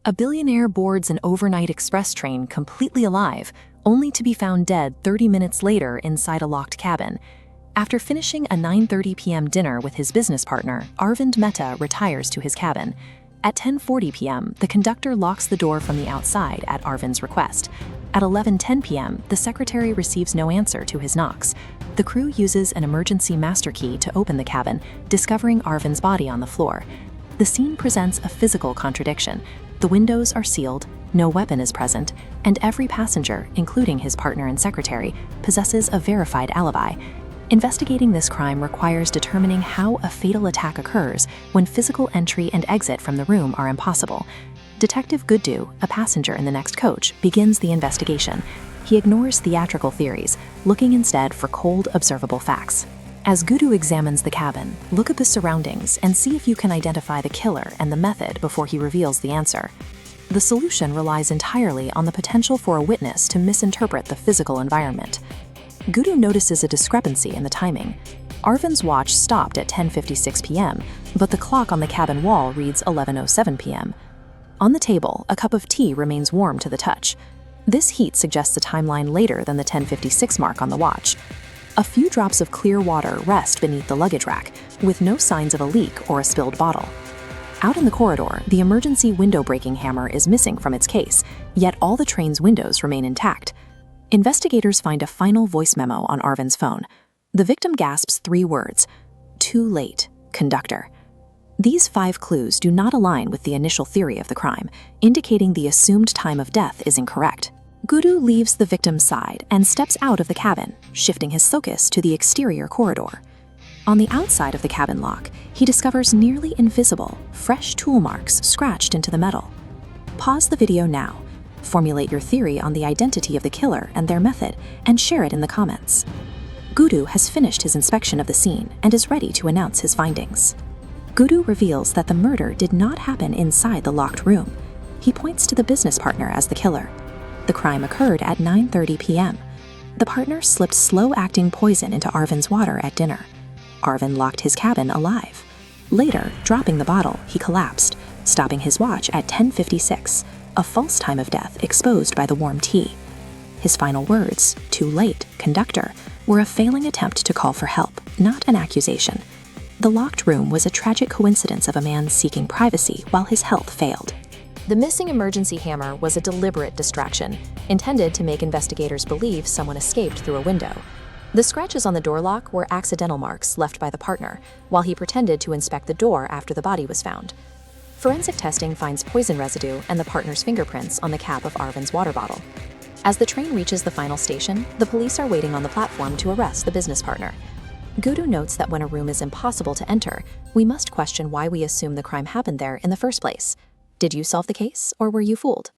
A billionaire boards an overnight express train completely alive, only to be found dead 30 minutes later inside a locked cabin. After finishing a 9:30 p.m. dinner with his business partner, Arvind Mehta retires to his cabin. At 10:40 p.m., the conductor locks the door from the outside at Arvind's request. At 11:10 p.m., the secretary receives no answer to his knocks. The crew uses an emergency master key to open the cabin, discovering Arvind's body on the floor. The scene presents a physical contradiction. The windows are sealed, no weapon is present, and every passenger, including his partner and secretary, possesses a verified alibi. Investigating this crime requires determining how a fatal attack occurs when physical entry and exit from the room are impossible. Detective Guddu, a passenger in the next coach, begins the investigation. He ignores theatrical theories, looking instead for cold, observable facts. As Guddu examines the cabin, look at the surroundings and see if you can identify the killer and the method before he reveals the answer. The solution relies entirely on the potential for a witness to misinterpret the physical environment. Guddu notices a discrepancy in the timing. Arvind's watch stopped at 10:56 p.m., but the clock on the cabin wall reads 11:07 p.m. On the table, a cup of tea remains warm to the touch. This heat suggests a timeline later than the 10:56 mark on the watch. A few drops of clear water rest beneath the luggage rack, with no signs of a leak or a spilled bottle. Out in the corridor, the emergency window-breaking hammer is missing from its case, yet all the train's windows remain intact. Investigators find a final voice memo on Arvind's phone. The victim gasps 3 words: "Too late, conductor." These 5 clues do not align with the initial theory of the crime, indicating the assumed time of death is incorrect. Guddu leaves the victim's side and steps out of the cabin, shifting his focus to the exterior corridor. On the outside of the cabin lock, he discovers nearly invisible, fresh tool marks scratched into the metal. Pause the video now. Formulate your theory on the identity of the killer and their method, and share it in the comments. Guddu has finished his inspection of the scene and is ready to announce his findings. Guddu reveals that the murder did not happen inside the locked room. He points to the business partner as the killer. The crime occurred at 9:30 p.m. The partner slipped slow-acting poison into Arvind's water at dinner. Arvind locked his cabin alive. Later, dropping the bottle, he collapsed, stopping his watch at 10:56, a false time of death exposed by the warm tea. His final words, "Too late, conductor," were a failing attempt to call for help, not an accusation. The locked room was a tragic coincidence of a man seeking privacy while his health failed. The missing emergency hammer was a deliberate distraction, intended to make investigators believe someone escaped through a window. The scratches on the door lock were accidental marks left by the partner, while he pretended to inspect the door after the body was found. Forensic testing finds poison residue and the partner's fingerprints on the cap of Arvind's water bottle. As the train reaches the final station, the police are waiting on the platform to arrest the business partner. Guddu notes that when a room is impossible to enter, we must question why we assume the crime happened there in the first place. Did you solve the case, or were you fooled?